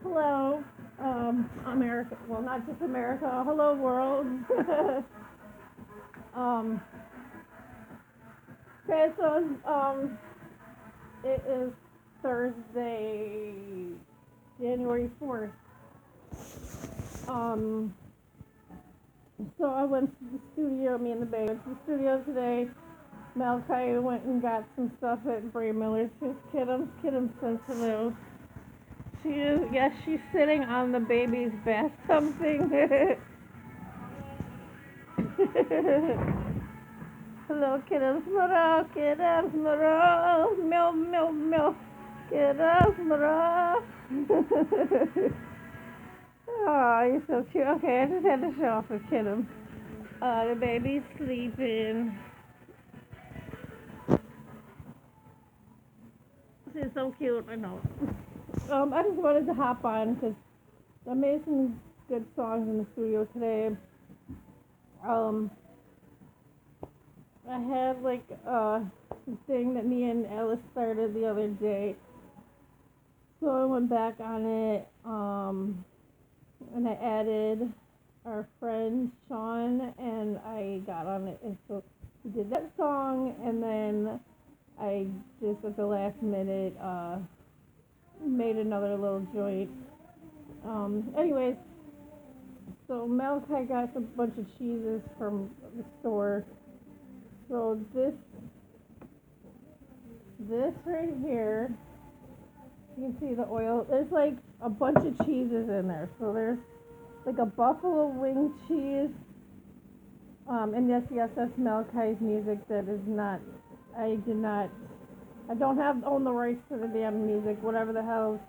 Hello, America. Well, not just America. Hello, world. um, okay, so it is Thursday, January 4th. Um, so I went to the studio. Me and the baby went to the studio today. Malachi went and got some stuff at Bray Miller's. His Kiddom's sensitive. She is. Yes, she's sitting on the baby's bathtub thing. Hello, kiddos, moro, kiddos, moro, meow, meow, meow, kiddos, moro. Oh, you're so cute. Okay, I just had to show off a kiddo. The baby's sleeping. She's so cute. I know. I just wanted to hop on because I made some good songs in the studio today. I had like thing that me and Alice started the other day, so I went back on it, and I added our friend Sean, and I got on it, and so we did that song, and then I just at the last minute made another little joint. Anyways, so Malachi got a bunch of cheeses from the store. So this right here, you can see the oil. There's like a bunch of cheeses in there. So there's like a buffalo wing cheese. And yes, that's Malachi's music. That is not. I did not. I don't have own the rights to the damn music. Whatever the hell.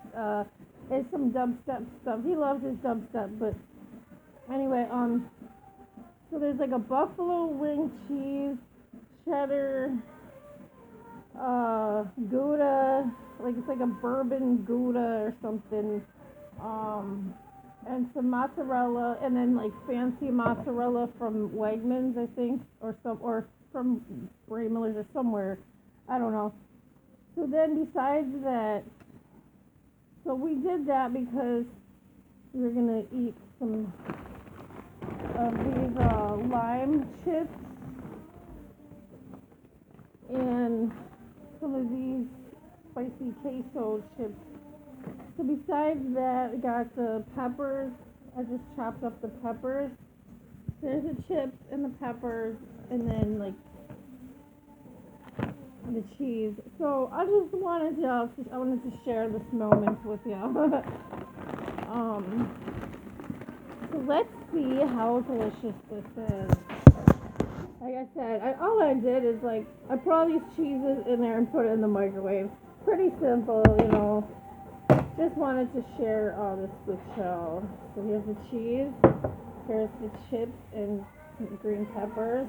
It's some dubstep stuff. He loves his dubstep, but anyway, so there's like a buffalo wing cheese, cheddar, Gouda, like it's like a bourbon Gouda or something, and some mozzarella, and then like fancy mozzarella from Wegmans, I think, or from Bray Miller's or somewhere, I don't know. So then besides that, so we did that because we were gonna eat some of these lime chips and some of these spicy queso chips. So besides that, I got the peppers. I just chopped up the peppers. There's the chips and the peppers, and then like the cheese. So I just wanted to share this moment with you. So let's see how delicious this is. Like I said, all I did is like I put all these cheeses in there and put it in the microwave. Pretty simple, you know. Just wanted to share all this with y'all. So here's the cheese. Here's the chips and green peppers.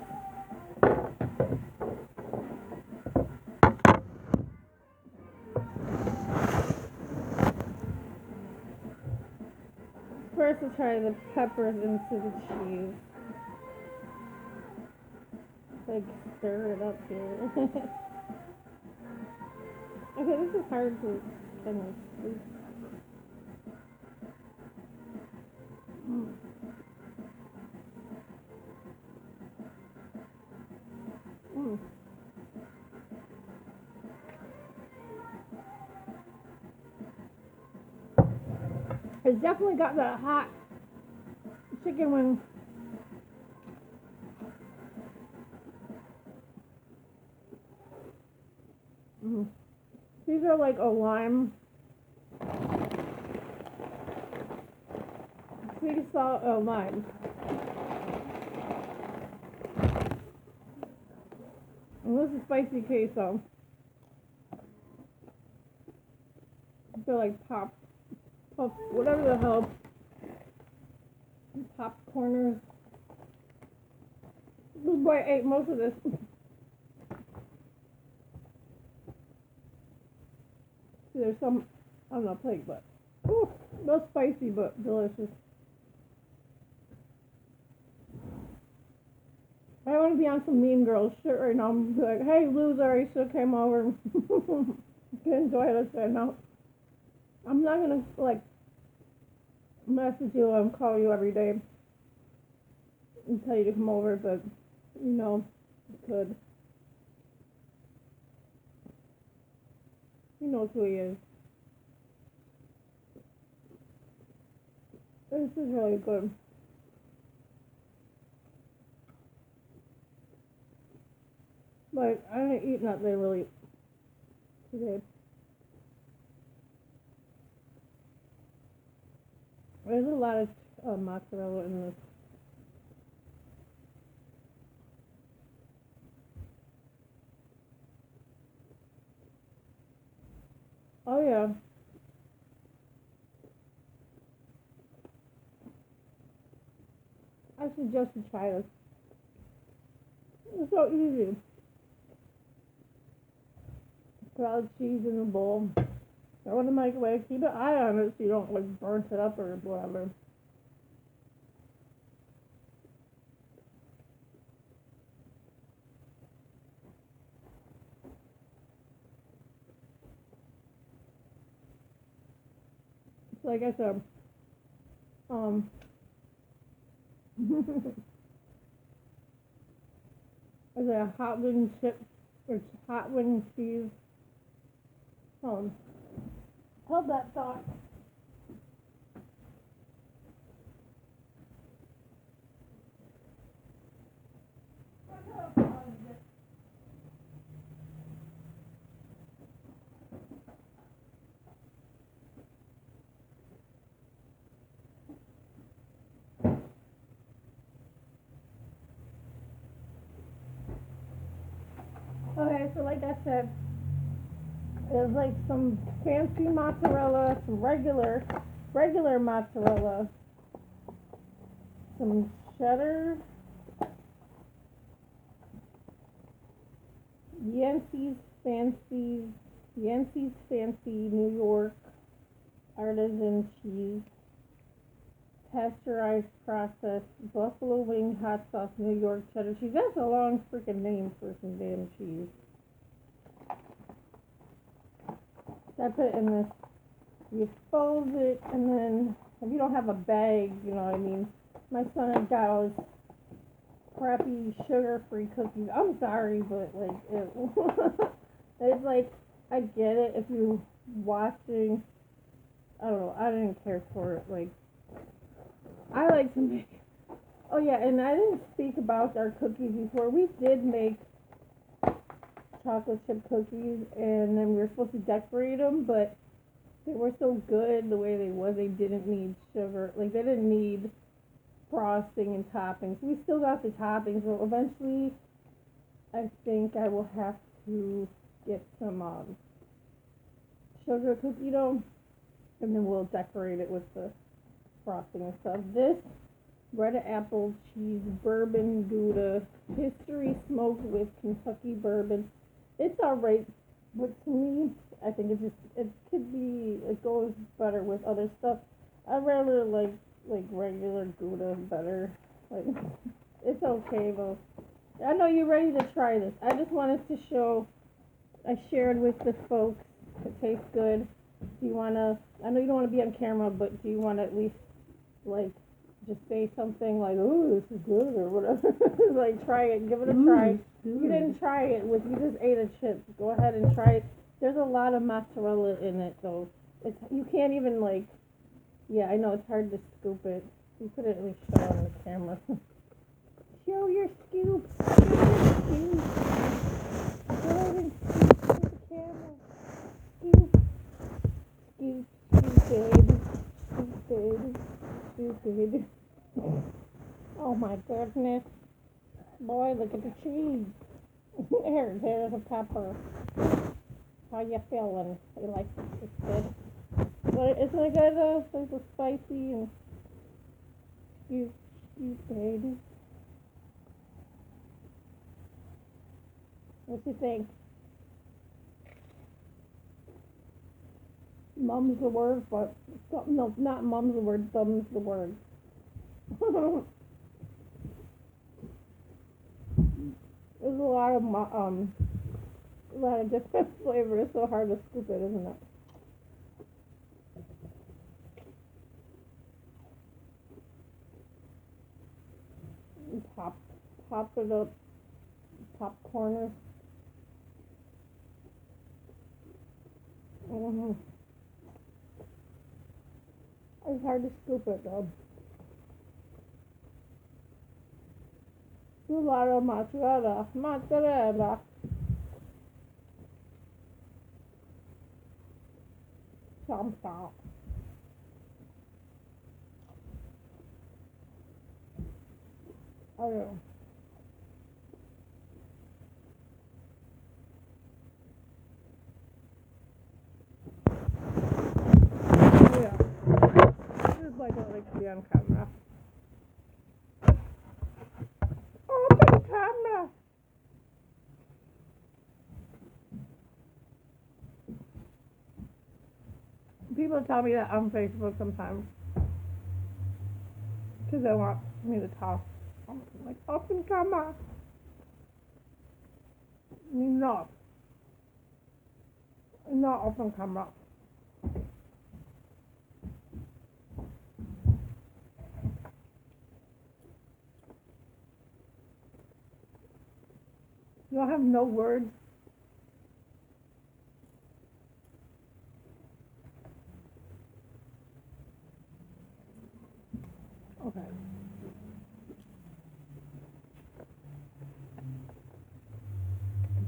First, we'll try the peppers into the cheese. Like stir it up here. Okay, this is hard to kind of sleep. Mm. It's definitely got that hot chicken wing. Mm. These are like a lime, sweet salt, lime. And this is spicy queso. They're like pop, whatever the hell, popcorners. This boy ate most of this. See, there's some on the plate, but not spicy, but delicious. I want to be on some Mean Girls shit right now. I'm like, hey, loser, you should have came over. Can enjoy this right now. I'm not gonna like message you and call you every day and tell you to come over, but you could. He knows who he is. This is really good. Like, I didn't eat nothing really today. There's a lot of mozzarella in this. Oh yeah. I suggest you try this. It's so easy. Put all the cheese in the bowl. Throw it in the microwave. Keep an eye on it so you don't like burn it up or whatever. So like I said, is it a hot wing chip or hot wing cheese? Hold that thought. Okay, so like I said, there's like some fancy mozzarella, some regular mozzarella, some cheddar, Yancey's fancy New York artisan cheese, pasteurized processed buffalo wing hot sauce New York cheddar cheese. That's a long freaking name for some damn cheese. So I put it in this. You fold it, and then if you don't have a bag, you know what I mean. My son has got all this crappy sugar-free cookies. I'm sorry, but like it's like I get it if you're watching. I don't know. I didn't care for it. Like I like to make. Oh yeah, and I didn't speak about our cookies before. We did make chocolate chip cookies, and then we were supposed to decorate them, but they were so good the way they was. They didn't need sugar. Like they didn't need frosting and toppings. We still got the toppings, but eventually I think I will have to get some sugar cookie dough, and then we'll decorate it with the frosting and stuff. This red apple cheese bourbon Gouda history smoked with Kentucky bourbon. It's alright, but to me, I think it goes better with other stuff. I'd rather like regular Gouda better. Like it's okay though. I know you're ready to try this. I just wanted to show. I shared with the folks. It tastes good. Do you wanna? I know you don't want to be on camera, but do you want to at least like just say something like, "Oh, this is good" or whatever? Like try it, give it a try. You didn't try it with. You just ate a chip. Go ahead and try it. There's a lot of mozzarella in it though. You can't even like. Yeah, I know it's hard to scoop it. You could at least show on the camera. Show your scoop. Show your scoop. Go ahead and scoop to the camera. Scoop. Scoop. Scoop, baby. Scoop, baby. Scoop, baby. Oh my goodness. Boy, look at the cheese. There's a pepper. How you feeling? You like it? It's good. But isn't it good though? It's so spicy and cute, baby. What you think? Mum's the word, but no, not mum's the word. Thumb's the word. There's a lot of different flavors. It's so hard to scoop it, isn't it? top of the top corner. Mm-hmm. It's hard to scoop it though. A lot of mozzarella. Something. I don't know. Yeah. This is why I don't like to be on camera. Open camera. People tell me that on Facebook sometimes because they want me to talk. I'm like, open camera. No. Not open camera. You don't have no words. Okay.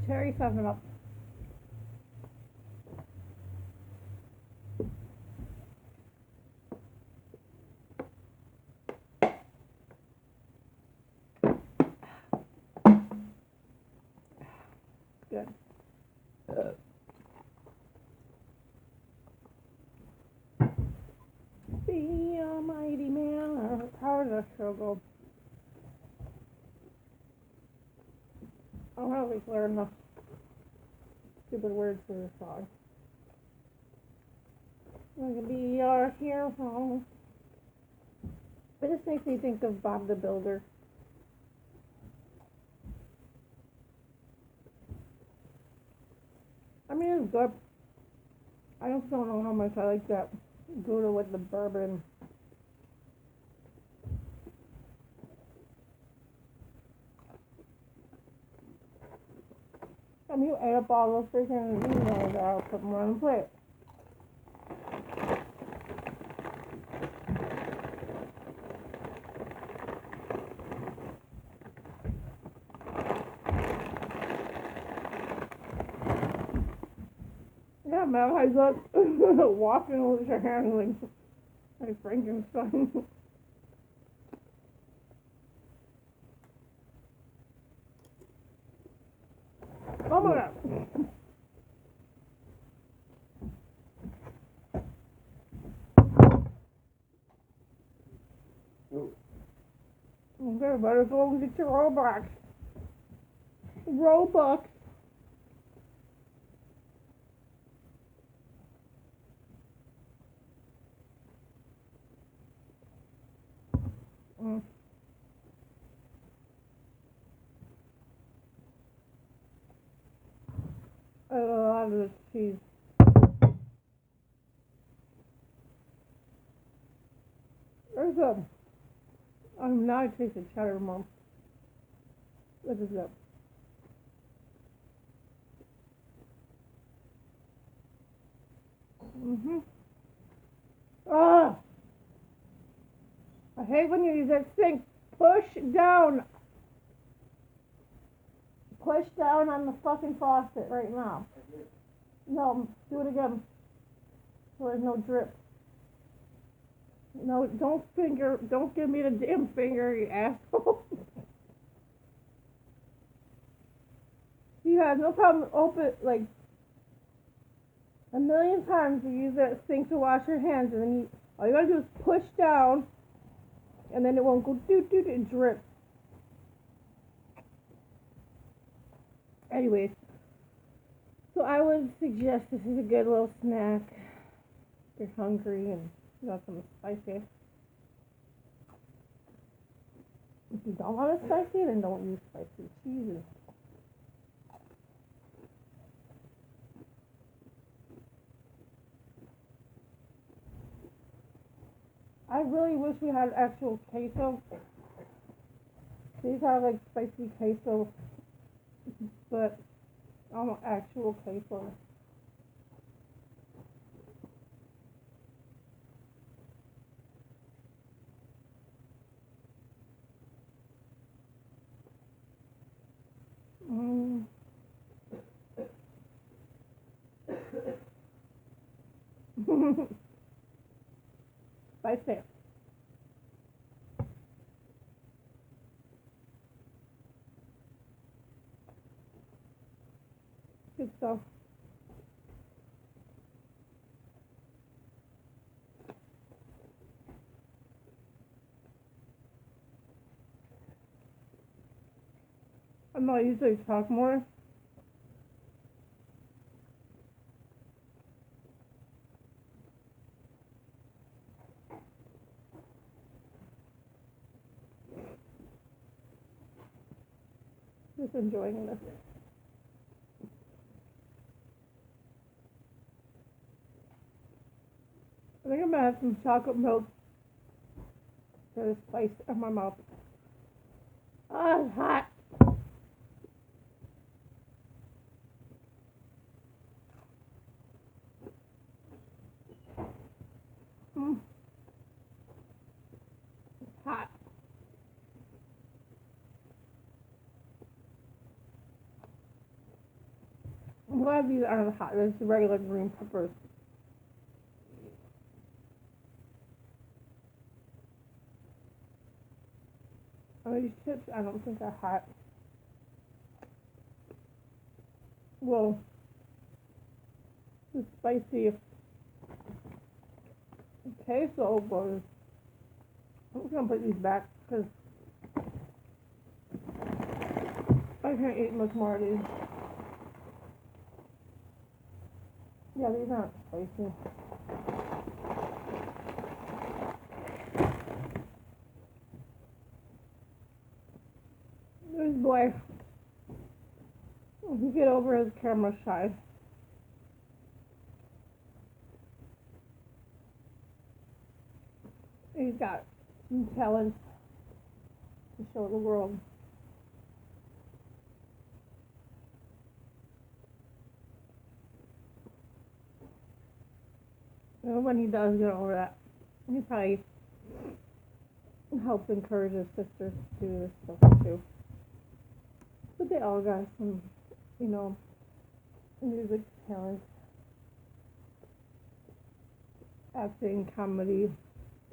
Cherry 7-Up. Good. Be a mighty man. How does that show go? I'll have to learn the stupid words for this song. I'm gonna be your hero. It just makes me think of Bob the Builder. I mean, it's good. I just don't know how much I like that Gouda with the bourbon. I mean, you ate up all those freaking meatballs. I'll put them on the plate. Yeah, man, I look walking with your hands like Frankenstein. Oh my god. Okay, better go and get your Robux. Robux. A lot of this cheese. There's a. Now I taste the cheddar more. This is it. Ah! I hate when you use that thing. Push down. Push down on the fucking faucet right now. No, do it again. So there's no drip. No, don't give me the damn finger, you asshole. You have no problem open, like, a million times you use that sink to wash your hands, and then all you gotta do is push down, and then it won't go and drip. Anyways, so I would suggest this is a good little snack if you're hungry and you got something spicy. If you don't want it spicy, then don't use spicy cheeses. I really wish we had actual queso. These are like spicy queso, but actual queso. Mm. Spicy. Good stuff. I know I usually talk more. Just enjoying this. I think I'm gonna have some chocolate milk for the spice in my mouth. Oh, it's hot. Mm. It's hot. I'm glad these aren't hot. This is regular green peppers. These chips I don't think are hot. Well, the spicy queso was. I'm just gonna put these back because I can't eat much more of these. Yeah, these aren't spicy. This boy, he get over his camera shy. He's got some talents to show the world. And when he does get over that, he probably helps encourage his sisters to do this stuff too. But they all got some, music talent, acting, comedy,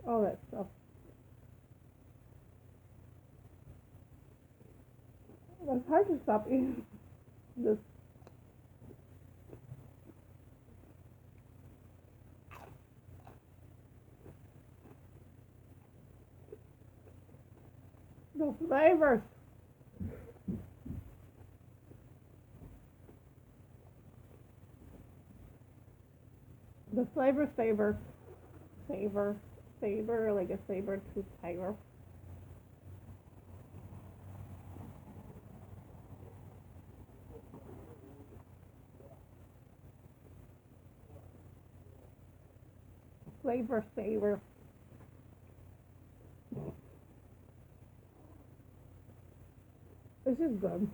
all that stuff. It's hard to stop eating this. The flavors. The flavor savor, like a saber tooth tiger. Flavor saver. This is good.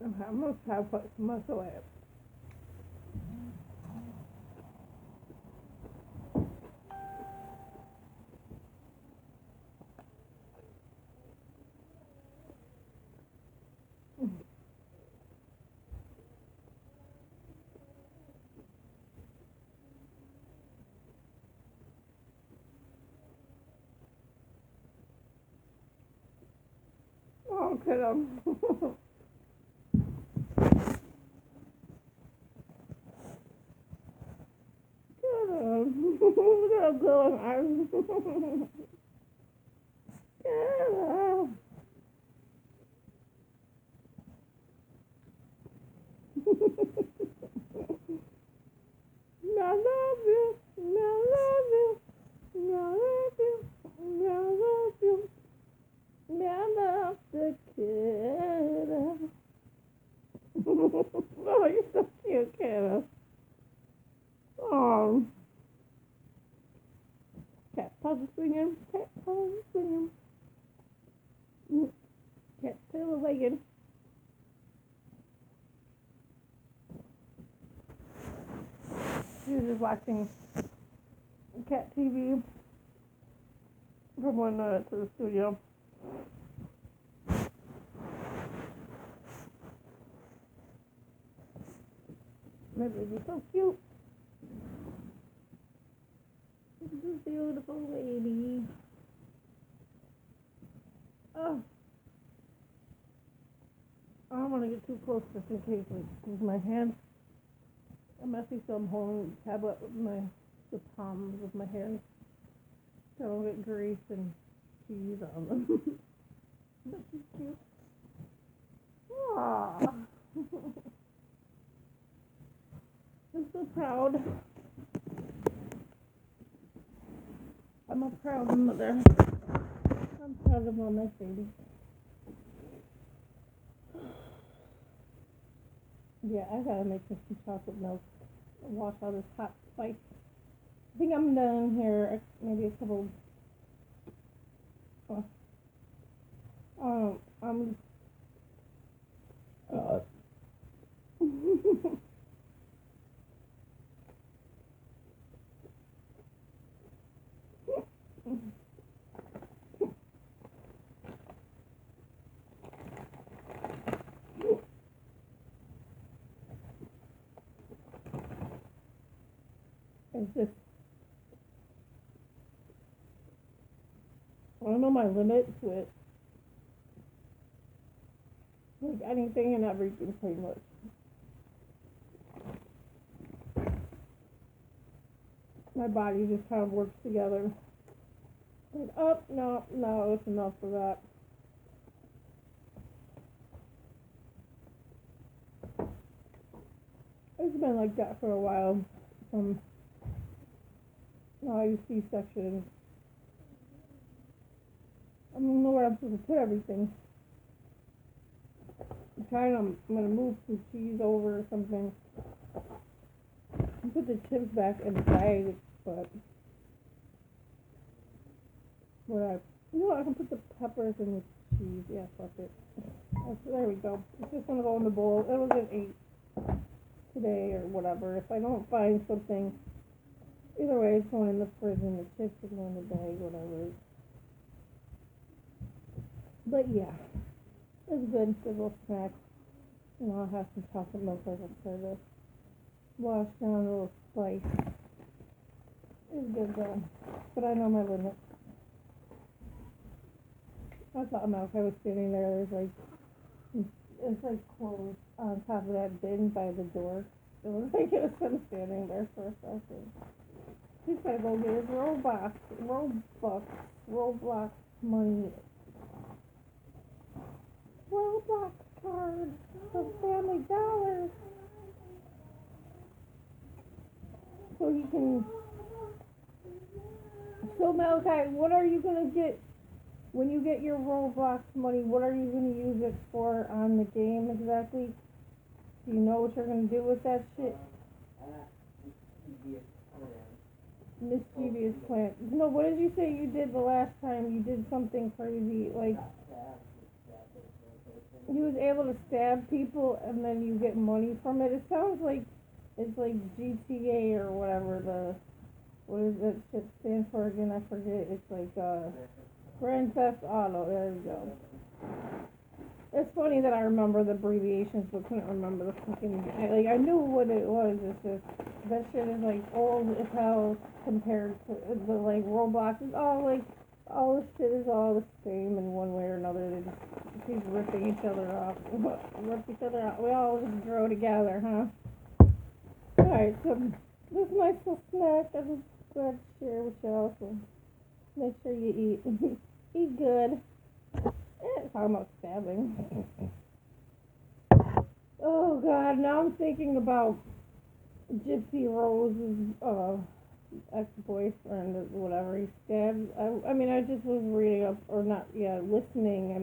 Okay, I'm gonna try to put some muscle in it. Oh, kiddo. Kiddo. Kiddo. Kiddo. I love you. I love you. I love you. I love you. I love the kid. Oh, you're so still laying. She was just watching cat TV from one to the studio. My baby's so cute. This is a beautiful lady. Oh. I don't want to get too close just in case, like, with my hands are messy, so I'm holding the tablet with the palms of my hands so I don't get grease and cheese on them. But she's cute. Aww. I'm so proud. I'm a proud mother. I'm proud of all my babies. Yeah, I gotta make some chocolate milk. Wash all this hot spice. I think I'm done here. Maybe a couple. I'm. It's just, I don't know my limit to it. Like anything and everything, pretty much. My body just kind of works together. Like, oh, no, it's enough for that. It's been like that for a while. I use C-section. I don't know where I'm supposed to put everything. I'm gonna move some cheese over or something. And put the chips back in the bag, but I can put the peppers in the cheese. Yeah, fuck it. There we go. It's just gonna go in the bowl. It was an 8 today or whatever. If I don't find something, either way, it's going in the fridge and the chips are going in the bag, whatever. But yeah, it's good. Good little snack. I'll have some chocolate milk like I said. To wash down a little spice. It's good though. But I know my limit. I thought milk. I was sitting there. It's like clothes on top of that bin by the door. It was like it was been standing there for a second. He's gotta go get his Roblox money. Roblox card from Family Dollar. So he can. So Malachi, what are you gonna get when you get your Roblox money? What are you gonna use it for on the game exactly? Do you know what you're gonna do with that shit? Mischievous plant. No, what did you say you did the last time? You did something crazy, like you was able to stab people and then you get money from it. It sounds like it's like GTA or whatever what is that shit stand for again? I forget. It's like Grand Theft Auto. There you go. It's funny that I remember the abbreviations but couldn't remember the fucking, I knew what it was. It's just that shit is like old as hell compared to the like Roblox is all like all this shit is all the same in one way or another. They just keep ripping each other off. Rip each other off. We all just grow together, huh? Alright, so this is my little snack. I was glad to share with y'all, so make sure you eat. Eat good. Talking about stabbing. Oh God, now I'm thinking about Gypsy Rose's ex-boyfriend or whatever he stabbed. I just was reading up, or not, listening,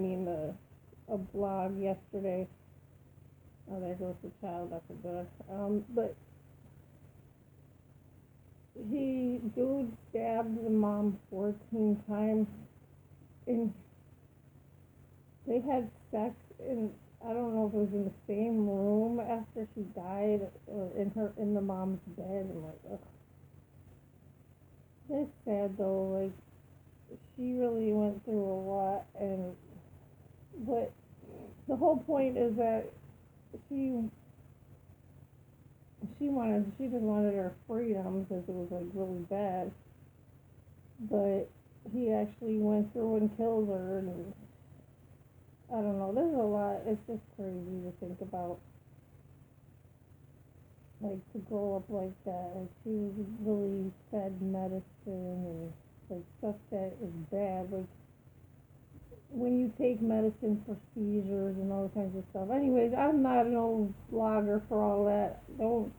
a blog yesterday. Oh, there goes the child after good. But dude stabbed the mom 14 times in they had sex in, I don't know if it was in the same room after she died or in the mom's bed. I'm like, ugh. It's sad though. Like she really went through a lot, and but the whole point is that she she just wanted her freedom because it was like really bad. But he actually went through and killed her, and I don't know. There's a lot. It's just crazy to think about. Like to grow up like that. Like she was really fed medicine and like stuff that is bad. Like when you take medicine for seizures and all kinds of stuff. Anyways, I'm not no blogger for all that. Don't.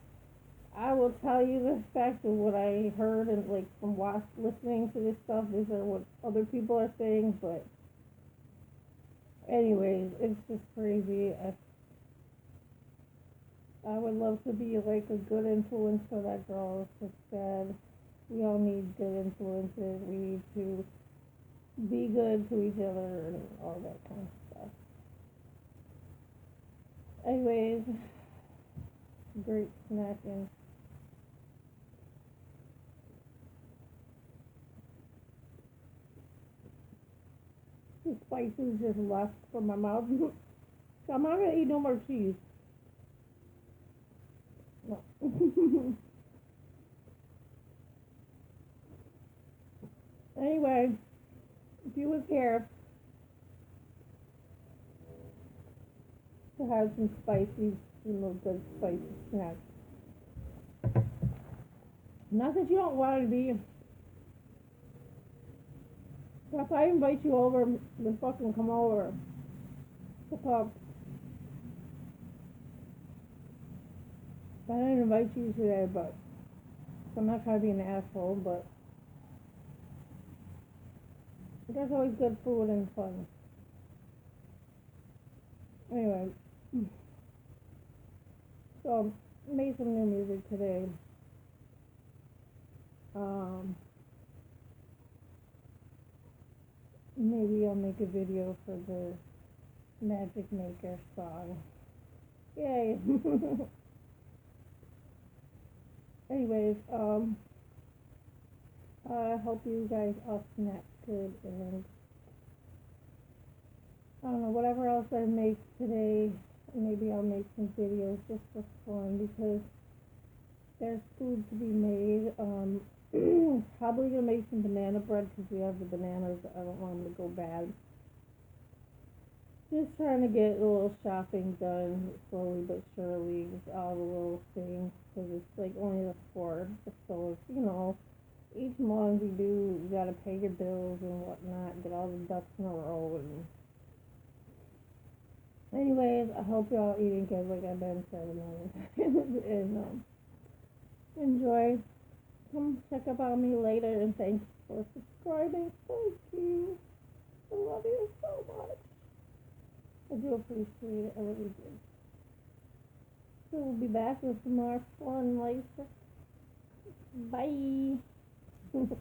I will tell you the fact of what I heard and like from listening to this stuff. These are what other people are saying, but anyways, it's just crazy. I would love to be like a good influence for that girl. It's just sad. We all need good influences. We need to be good to each other and all that kind of stuff. Anyways, great snacking. The spices just left from my mouth. So I'm not gonna eat no more cheese. No. Anyway, if you was here to have some spicy, good spicy snacks. Not that you don't want to be. If I invite you over, then fucking come over. Hook up. I didn't invite you today, but I'm not trying to be an asshole, but there's always good food and fun. Anyway, so made some new music today. Um, Maybe I'll make a video for the Magic Maker song. Yay! Anyways, I hope you guys all snack good, and I don't know, whatever else I make today, maybe I'll make some videos just for fun because there's food to be made. Probably gonna make some banana bread because we have the bananas. I don't want them to go bad. Just trying to get a little shopping done slowly but surely with all the little things because it's like only the fourth. So it's, each month you gotta pay your bills and whatnot, get all the ducks in a row. And anyways, I hope y'all eating good like I've been saying, and enjoy. Come check up on me later, and thanks for subscribing. Thank you. I love you so much. I do appreciate it. I really do. So we'll be back with some more fun later. Bye.